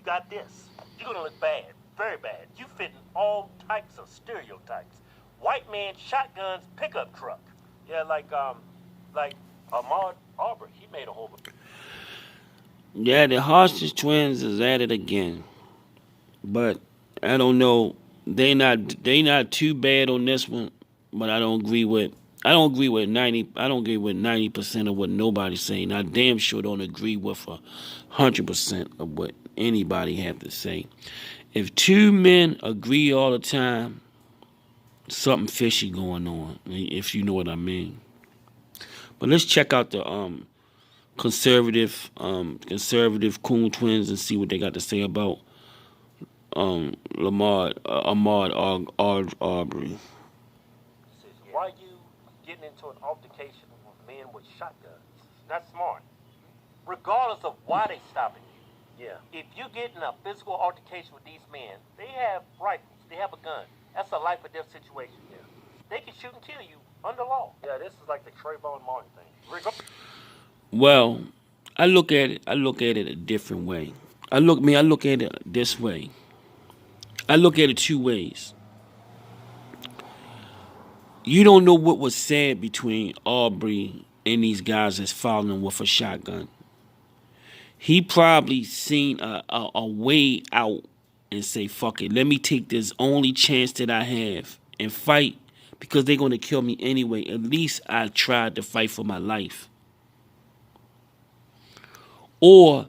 got this. You're gonna look bad, very bad. You fit in all types of stereotypes. White man, shotguns, pickup truck. Yeah, like Ahmaud Arbrey. He made a whole. Yeah, the Hostage twins is at it again, but I don't know. They not too bad on this one, but I don't agree with 90. I don't agree with 90% of what nobody's saying. I damn sure don't agree with 100% of what anybody have to say. If two men agree all the time, something fishy going on. If you know what I mean. But let's check out the conservative coon twins and see what they got to say about Ahmaud Arbery. Why you getting into an altercation with men with shotguns? That's smart. Regardless of why they stopping you. Yeah. If you get in a physical altercation with these men, they have rifles, they have a gun. That's a life or death situation. Yeah. They can shoot and kill you under law. Yeah, this is like the Trayvon Martin thing. Well, I look at it a different way. I look at it this way. I look at it two ways. You don't know what was said between Aubrey and these guys that's following with a shotgun. He probably seen a way out and say, fuck it, let me take this only chance that I have and fight because they're going to kill me anyway. At least I tried to fight for my life. Or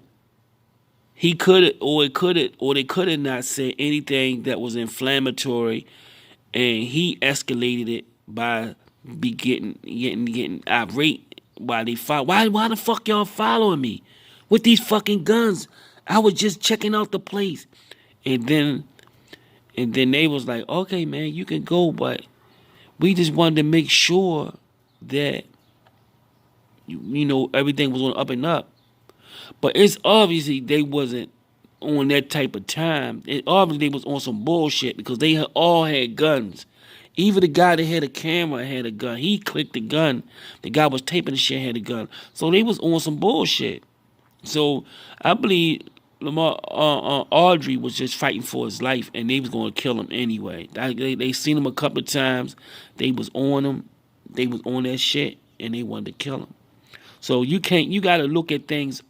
he could, or it could, or they could have not said anything that was inflammatory, and he escalated it by getting irate while they follow. Why the fuck y'all following me with these fucking guns? I was just checking out the place, and then they was like, okay, man, you can go, but we just wanted to make sure that you know everything was on up and up. But it's obviously they wasn't on that type of time. It obviously they was on some bullshit because they all had guns. Even the guy that had a camera had a gun. He clicked the gun. The guy was taping the shit had a gun. So they was on some bullshit. So I believe Lamar Audrey was just fighting for his life, and they was gonna kill him anyway. They seen him a couple of times. They was on him. They was on that shit, and they wanted to kill him. So you can't. You gotta look at things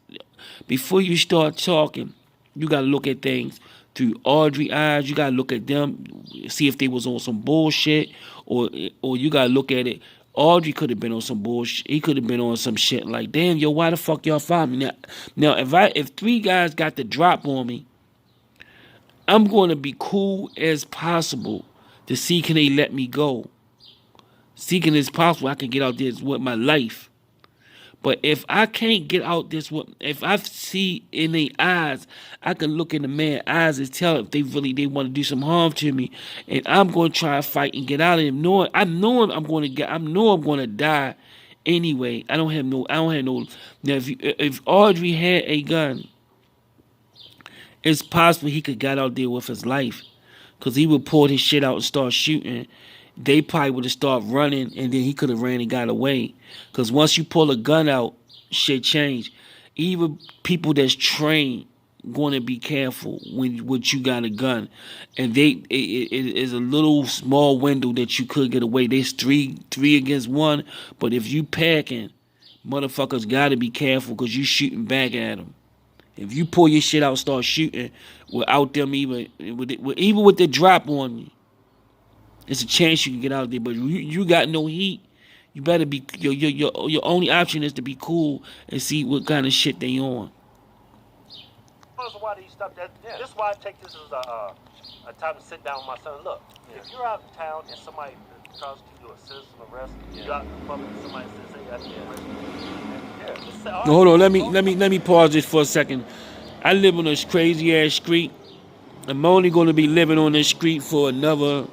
before you start talking. You gotta look at things through Audrey eyes. You gotta look at them, see if they was on some bullshit, or you gotta look at it. Audrey could have been on some bullshit. He could have been on some shit like, damn, yo, why the fuck y'all follow me? Now, if three guys got the drop on me, I'm going to be cool as possible to see can they let me go. Seeking as possible, I can get out there with my life. But if I can't get out this, if I see in their eyes, I can look in the man's eyes and tell if they want to do some harm to me, and I'm going to try to fight and get out of them. I know I'm going to die anyway. I don't have no. Now, if Audrey had a gun, it's possible he could got out there with his life, cause he would pull his shit out and start shooting. They probably would have started running, and then he could have ran and got away. Because once you pull a gun out, shit change. Even people that's trained going to be careful when you got a gun, and it is a little small window that you could get away. There's three against one, but if you packing, motherfuckers got to be careful because you shooting back at them. If you pull your shit out and start shooting without them even with the drop on you, it's a chance you can get out there, but you got no heat. You better be your only option is to be cool and see what kind of shit they on. Why do you stop that? Yeah. This is why I take this as a time to sit down with my son. Look, if you're out in town and somebody tries to do a citizen arrest, you're out in the public and somebody says, "Hey, I need arrest." Yeah. Hold on, let me pause this for a second. I live on this crazy ass street. I'm only going to be living on this street for another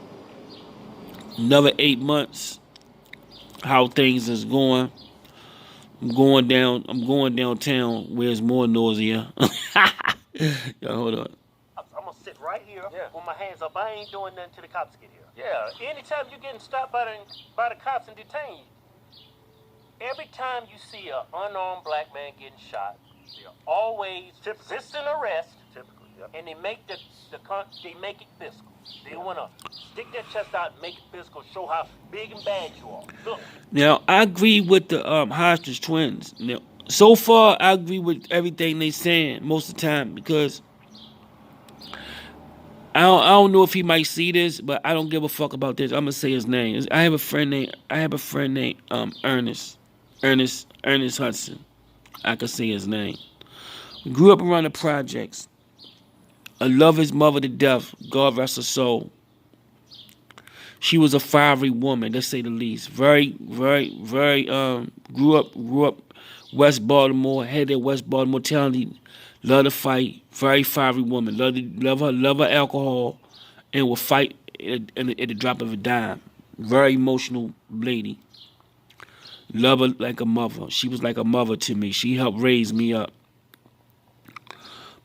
8 months. How things is going. I'm going downtown where it's more nausea. Yo, hold on. I'm gonna sit right here with my hands up. I ain't doing nothing till the cops get here. Yeah. Anytime you're getting stopped by the cops and detained, every time you see an unarmed black man getting shot, they're always resisting arrest. Typically, and they make they make it physical. They want to stick their chest out and make it physical, show how big and bad you are. Look. Now, I agree with the hostage twins. Now, so far, I agree with everything they saying most of the time because I don't know if he might see this, but I don't give a fuck about this. I'm gonna say his name. I have a friend named Ernest Hudson. I can say his name. We grew up around the projects. I love his mother to death. God rest her soul. She was a fiery woman, let's say the least. Very, very, very. Grew up West Baltimore. Had that West Baltimore talent. Love to fight. Very fiery woman. Love her alcohol, and will fight at the drop of a dime. Very emotional lady. Love her like a mother. She was like a mother to me. She helped raise me up.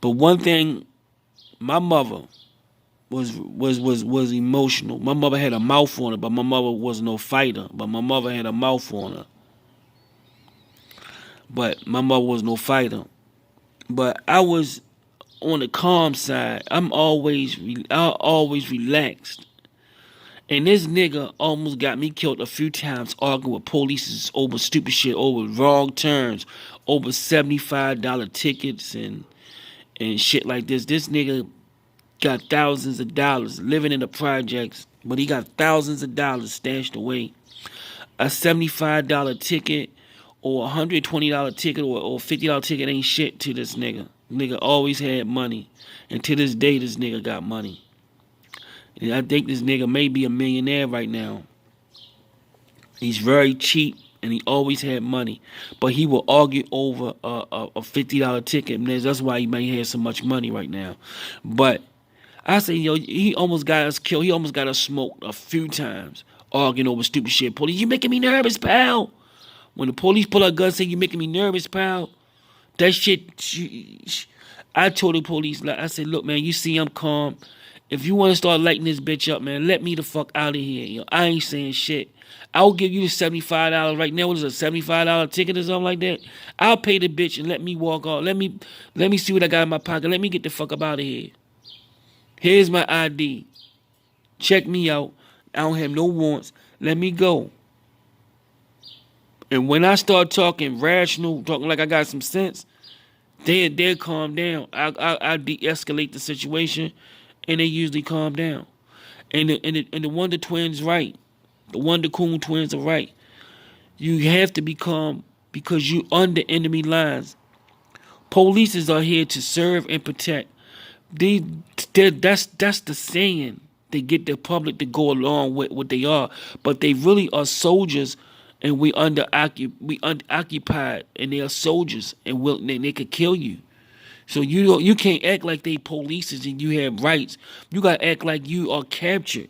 But one thing, my mother was emotional. My mother had a mouth on her, but my mother was no fighter. But my mother had a mouth on her. But my mother was no fighter. But I was on the calm side. I'm always relaxed. And this nigga almost got me killed a few times arguing with police over stupid shit, over wrong turns, over $75 tickets and shit like this. This nigga got thousands of dollars living in the projects, but he got thousands of dollars stashed away. A $75 ticket or a $120 ticket or $50 ticket ain't shit to this nigga. Nigga always had money. And to this day, this nigga got money. And I think this nigga may be a millionaire right now. He's very cheap and he always had money. But he will argue over a $50 ticket. And that's why he may have so much money right now. But I say, yo, he almost got us killed. He almost got us smoked a few times arguing over stupid shit. Police, you making me nervous, pal. When the police pull out guns and say you making me nervous, pal, that shit, I told the police, I said, look, man, you see I'm calm. If you want to start lighting this bitch up, man, let me the fuck out of here. Yo, I ain't saying shit. I'll give you the $75 right now. What is a $75 ticket or something like that? I'll pay the bitch and let me walk off. Let me see what I got in my pocket. Let me get the fuck up out of here. Here's my ID. Check me out. I don't have no warrants. Let me go. And when I start talking rational, talking like I got some sense, they'll calm down. I de-escalate the situation, and they usually calm down. And the Wonder Twins right. The Wonder Coon Twins are right. You have to be calm because you under enemy lines. Polices are here to serve and protect. That's the saying. They get the public to go along with what they are, but they really are soldiers. And we occupied, and they are soldiers, and they could kill you. So you can't act like they polices and you have rights. You gotta act like you are captured.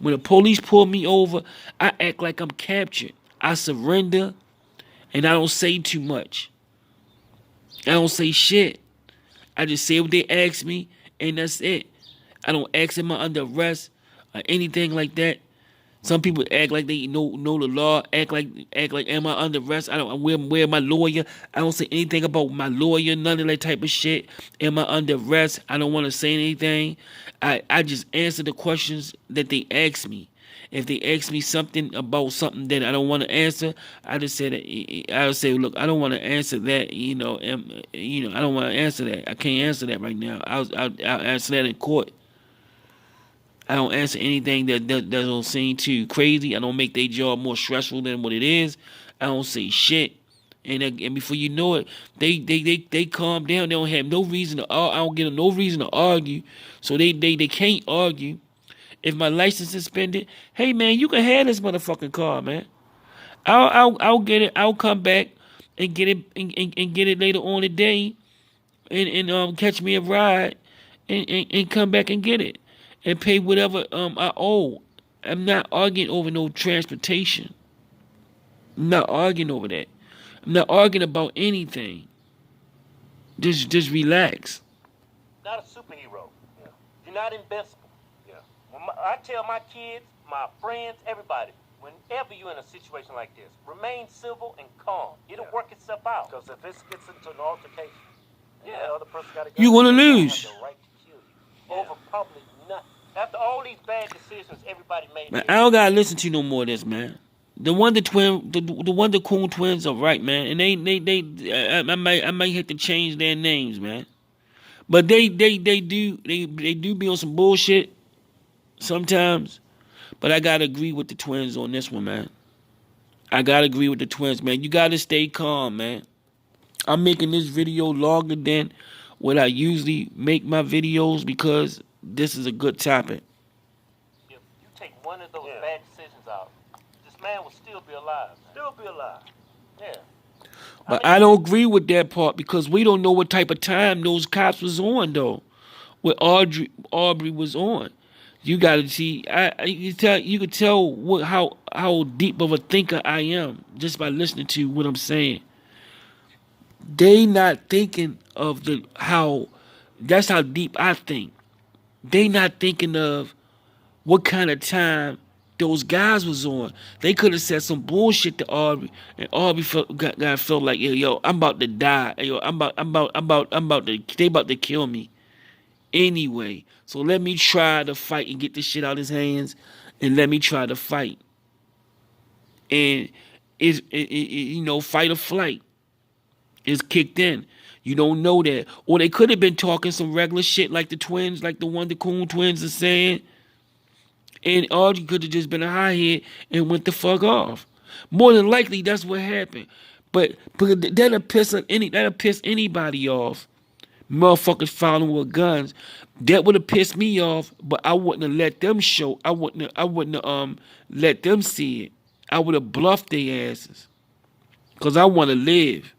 When the police pull me over, I act like I'm captured. I surrender, and I don't say too much. I don't say shit. I just say what they ask me, and that's it. I don't ask them under arrest or anything like that. Some people act like they know the law, act like am I under arrest? I don't where my lawyer. I don't say anything about my lawyer, none of that type of shit. Am I under arrest? I don't want to say anything. I just answer the questions that they ask me. If they ask me something about something that I don't want to answer, I just say that I'll say, look, I don't want to answer that. I don't want to answer that. I can't answer that right now. I'll answer that in court. I don't answer anything that don't seem too crazy. I don't make their job more stressful than what it is. I don't say shit. And before you know it, they calm down. They don't have no reason to I don't give them no reason to argue. So they can't argue. If my license is suspended, hey man, you can have this motherfucking car, man. I'll get it. I'll come back and get it and get it later on today and catch me a ride and come back and get it. And pay whatever I owe. I'm not arguing over no transportation. I'm not arguing over that. I'm not arguing about anything. Just relax. Not a superhero. Yeah. You're not invincible. Yeah. I tell my kids, my friends, everybody, whenever you're in a situation like this, remain civil and calm. It'll work itself out. Because if this gets into an altercation, the other person got to go. You're gonna lose. probably nothing. After all these bad decisions everybody made. Man, I don't gotta listen to no more of this, man. The Wonder Coon twins are right, man, and I might have to change their names, man. But they do be on some bullshit sometimes. But I gotta agree with the twins on this one, man. I gotta agree with the twins, man. You gotta stay calm, man. I'm making this video longer than what I usually make my videos because this is a good topic. If you take one of those bad decisions out, this man will still be alive. Man. Still be alive. Yeah. But I don't agree with that part because we don't know what type of time those cops was on, though. What Aubrey was on. You gotta see. You could tell how deep of a thinker I am just by listening to what I'm saying. They not thinking of how. That's how deep I think. They not thinking of what kind of time those guys was on. They could have said some bullshit to Aubrey, and Aubrey felt like, yo, I'm about to die. Yo, they about to kill me. Anyway, so let me try to fight and get this shit out of his hands, and let me try to fight. And fight or flight is kicked in. You don't know that, or they could have been talking some regular shit like the twins, like the Wonder Coon twins are saying, and Audrey could have just been a hothead and went the fuck off. More than likely, that's what happened. But that'll piss anybody off. Motherfuckers following with guns, that would have pissed me off, but I wouldn't have let them show. I wouldn't have let them see it. I would have bluffed their asses, cause I want to live.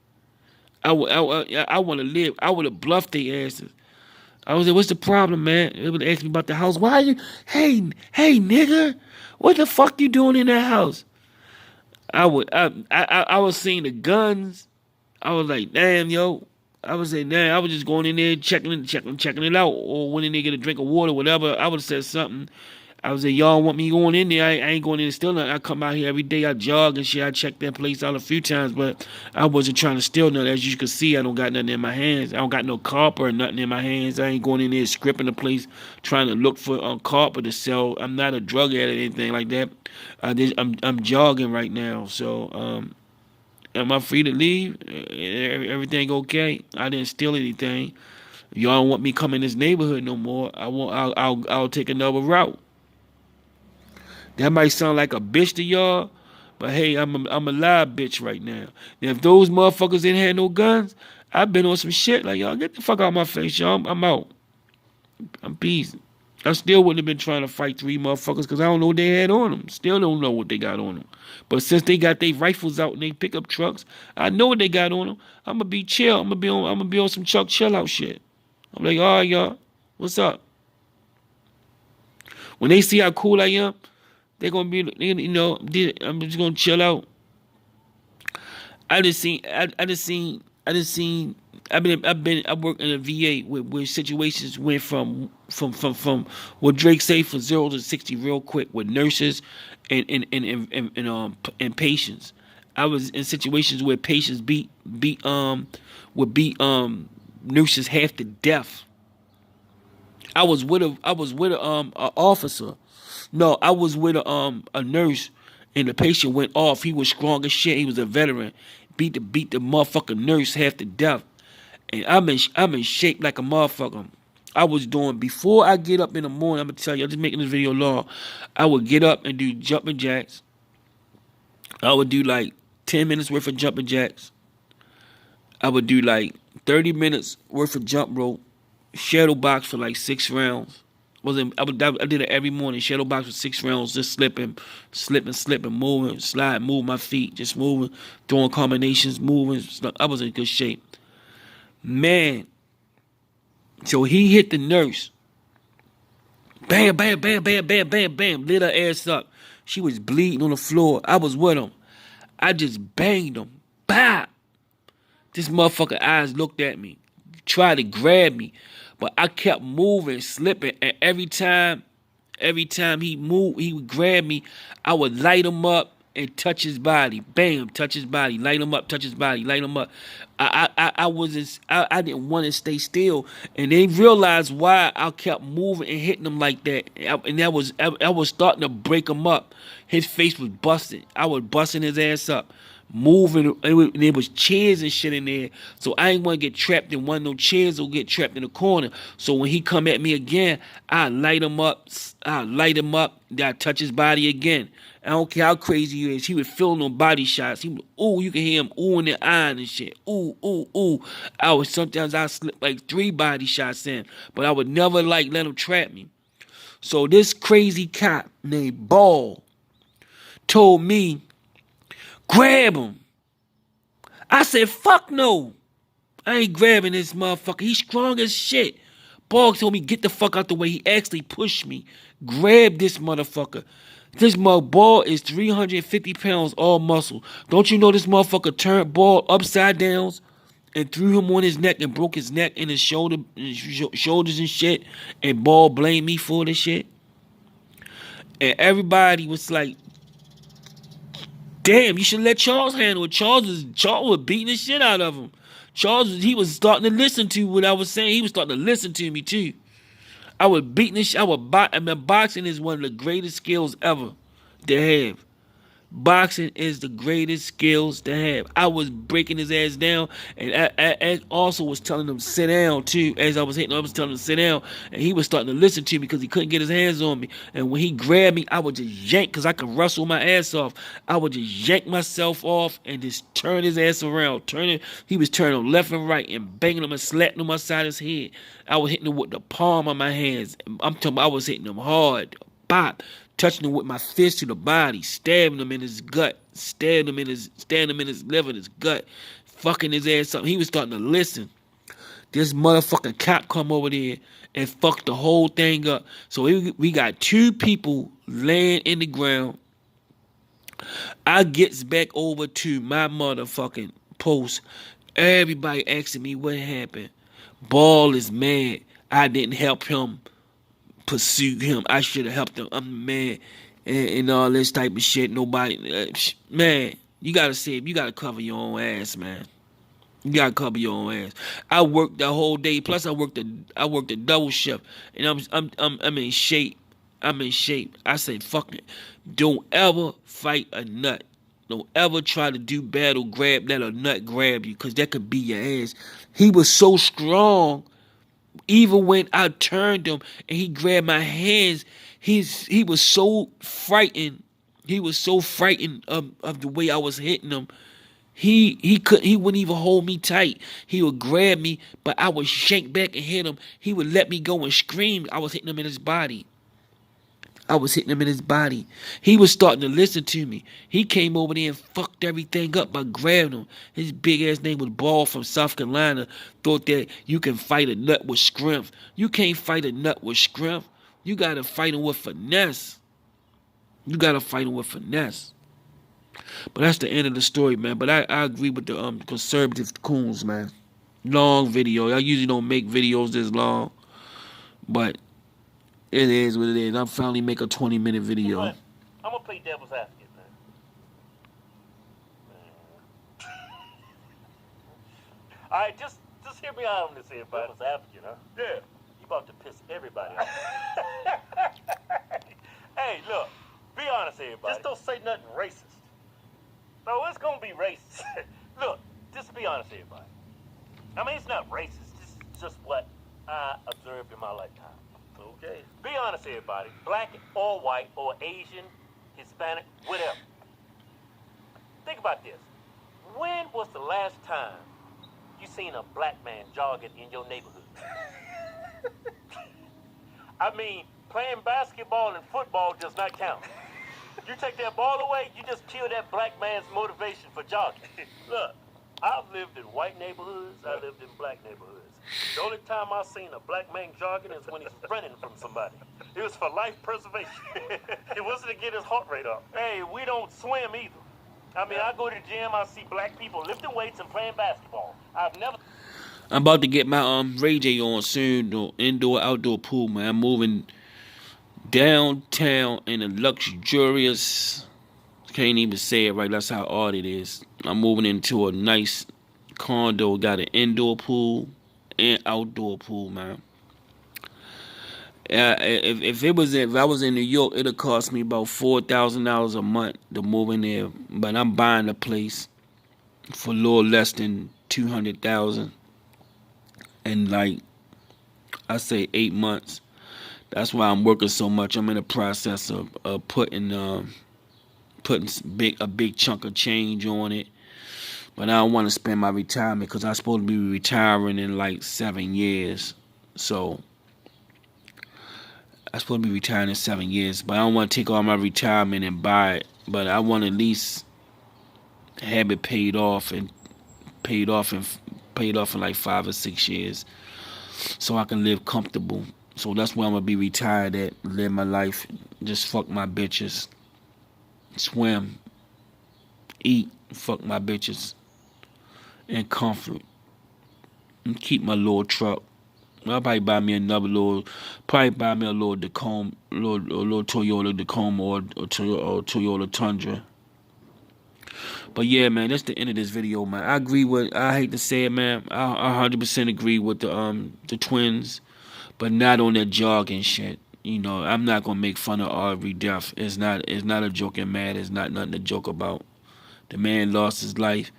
I want to live. I would have bluffed their asses. I was like, what's the problem, man? They would ask me about the house. Why are you? Hey, nigga, what the fuck you doing in that house? I was seeing the guns. I was like, damn, yo. I would say, nah, I was just going in there checking it out, or when they get a drink of water, whatever. I would have said something. I would say, y'all want me going in there? I ain't going in there steal nothing. I come out here every day. I jog and shit. I check that place out a few times, but I wasn't trying to steal nothing. As you can see, I don't got nothing in my hands. I don't got no copper or nothing in my hands. I ain't going in there scripting the place trying to look for copper to sell. I'm not a drug addict or anything like that. I'm jogging right now, so am I free to leave? Everything okay? I didn't steal anything. Y'all don't want me come in this neighborhood no more. I'll take another route. That might sound like a bitch to y'all, but hey, I'm a live bitch right now. Now, if those motherfuckers didn't have no guns, I've been on some shit like, y'all get the fuck out of my face, y'all. I'm out. I'm peace. I still wouldn't have been trying to fight 3 motherfuckers because I don't know what they had on them. Still don't know what they got on them. But since they got their rifles out and they pickup trucks, I know what they got on them. I'm gonna be chill. I'm gonna be on some Chuck chill out shit. I'm like, all right, y'all, what's up? When they see how cool I am, they're gonna be, I'm just gonna chill out. I worked in a VA where situations went from what Drake say from 0 to 60 real quick with nurses and patients. I was in situations where patients would beat nurses half to death. I was with a officer. No, I was with a nurse, and the patient went off. He was strong as shit. He was a veteran. Beat the motherfucking nurse half to death. And I'm in shape like a motherfucker. I was doing, before I get up in the morning, I'm gonna tell you, I'm just making this video long. I would get up and do jumping jacks. I would do like 10 minutes worth of jumping jacks. I would do like 30 minutes worth of jump rope. Shadow box for like 6 rounds. I did it every morning. Shadow box for 6 rounds, just slipping, moving, slide, move my feet, just moving, throwing combinations, moving. I was in good shape. Man, so he hit the nurse. Bam, bam, bam, bam, bam, bam, bam. Lit her ass up. She was bleeding on the floor. I was with him. I just banged him. Bam. This motherfucker eyes looked at me, tried to grab me, but I kept moving, slipping, and every time he moved, he would grab me. I would light him up, and touch his body. Bam, touch his body. Light him up, touch his body, light him up. I didn't want to stay still, and they realized why I kept moving and hitting him like that. And I was starting to break him up. His face was busted. I was busting his ass up, moving. And there was chairs and shit in there, so I ain't want to get trapped in one of those chairs or get trapped in the corner. So when he come at me again, I light him up. Then I touch his body again. I don't care how crazy he is. He would feel no body shots. He would, ooh, you can hear him ooh in the eye and shit. Ooh, ooh, ooh. Sometimes I slip like 3 body shots in, but I would never like let him trap me. So this crazy cop named Ball told me, grab him. I said, fuck no. I ain't grabbing this motherfucker. He's strong as shit. Ball told me, get the fuck out the way. He actually pushed me. Grab this motherfucker. This Ball is 350 pounds, all muscle. Don't you know this motherfucker turned Ball upside down and threw him on his neck and broke his neck and his shoulders and shit, and Ball blamed me for this shit? And everybody was like, damn, you should let Charles handle it. Charles was beating the shit out of him. He was starting to listen to what I was saying. He was starting to listen to me too. I was beating this shit. Boxing is one of the greatest skills ever to have. Boxing is the greatest skills to have. I was breaking his ass down, and I also was telling him sit down too. As I was hitting him, I was telling him to sit down, and he was starting to listen to me because he couldn't get his hands on me. And when he grabbed me, I would just yank because I could wrestle my ass off. I would just yank myself off and just turn his ass around. He was turning left and right and banging him and slapping him upside his head. I was hitting him with the palm of my hands. I'm talking about I was hitting him hard. Bop. Touching him with my fist to the body, stabbing him in his gut, stabbing him in his liver, his gut, fucking his ass up. He was starting to listen. This motherfucking cop come over there and fucked the whole thing up. So we got 2 people laying in the ground. I gets back over to my motherfucking post. Everybody asking me what happened. Ball is mad. I didn't help him pursue him. I should have helped him. I'm mad and all this type of shit. Nobody, man. You gotta cover your own ass, man. You gotta cover your own ass. I worked the whole day. Plus, I worked a double shift, and I'm in shape. I'm in shape. I said, fuck it. Don't ever fight a nut. Don't ever try to do battle grab, let a nut grab you, because that could be your ass. He was so strong. Even when I turned him and he grabbed my hands, he was so frightened. He was so frightened of the way I was hitting him. He wouldn't even hold me tight. He would grab me, but I would shank back and hit him. He would let me go and scream. I was hitting him in his body. He was starting to listen to me. He came over there and fucked everything up by grabbing him. His big ass name was Ball from South Carolina. Thought that you can fight a nut with strength. You can't fight a nut with strength. You gotta fight him with finesse. But that's the end of the story, man. But I agree with the conservative coons, man. Long video. I usually don't make videos this long, but it is what it is. I'm finally make a 20-minute video. I'm gonna play devil's advocate, man. All right, just hear me out on this here, buddy. Devil's advocate, huh? Yeah. You about to piss everybody off. Hey, look. Be honest, everybody. Just don't say nothing racist. No, it's gonna be racist. Look, just be honest, everybody. I mean, it's not racist. It's just what I observed in my lifetime. Okay. Be honest, everybody. Black or white or Asian, Hispanic, whatever. Think about this. When was the last time you seen a black man jogging in your neighborhood? I mean, playing basketball and football does not count. You take that ball away, you just kill that black man's motivation for jogging. Look, I've lived in white neighborhoods, I lived in black neighborhoods. The only time I seen a black man jogging is when he's running from somebody. It was for life preservation. It wasn't to get his heart rate up. Hey, we don't swim either. I mean, I go to the gym, I see black people lifting weights and playing basketball. I've never... I'm about to get my Ray J on soon, the indoor outdoor pool, man. I'm moving downtown in a luxurious Can't even say it right. That's how odd it is. I'm moving into a nice condo. Got an indoor pool and outdoor pool, man. If I was in New York, it'd cost me about $4,000 a month to move in there. But I'm buying a place for a little less than 200,000 in like I say 8 months. That's why I'm working so much. I'm in the process of putting a big chunk of change on it. But I don't want to spend my retirement because I'm supposed to be retiring in like 7 years. So I'm supposed to be retiring in 7 years. But I don't want to take all my retirement and buy it. But I want to at least have it paid off and paid off in like 5 or 6 years, so I can live comfortable. So that's where I'm gonna be retired at. Live my life, just fuck my bitches, swim, eat, fuck my bitches, and comfort, and keep my little truck. I'll probably buy me another probably buy me a little Tacoma, a little Toyota Tacoma or Toyota Tundra. But yeah, man, that's the end of this video, man. I hate to say it, man. I 100% agree with the twins, but not on that jogging shit. You know, I'm not gonna make fun of Aubrey death. It's not a joking matter. It's not nothing to joke about. The man lost his life,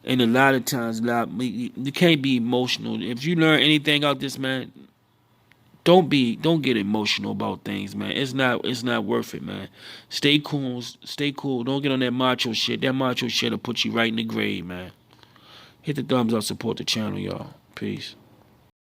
and a lot of times, you can't be emotional. If you learn anything out this, man, don't get emotional about things, man. It's not worth it, man. Stay cool, stay cool. Don't get on that macho shit. That macho shit will put you right in the grave, man. Hit the thumbs up, support the channel, y'all. Peace.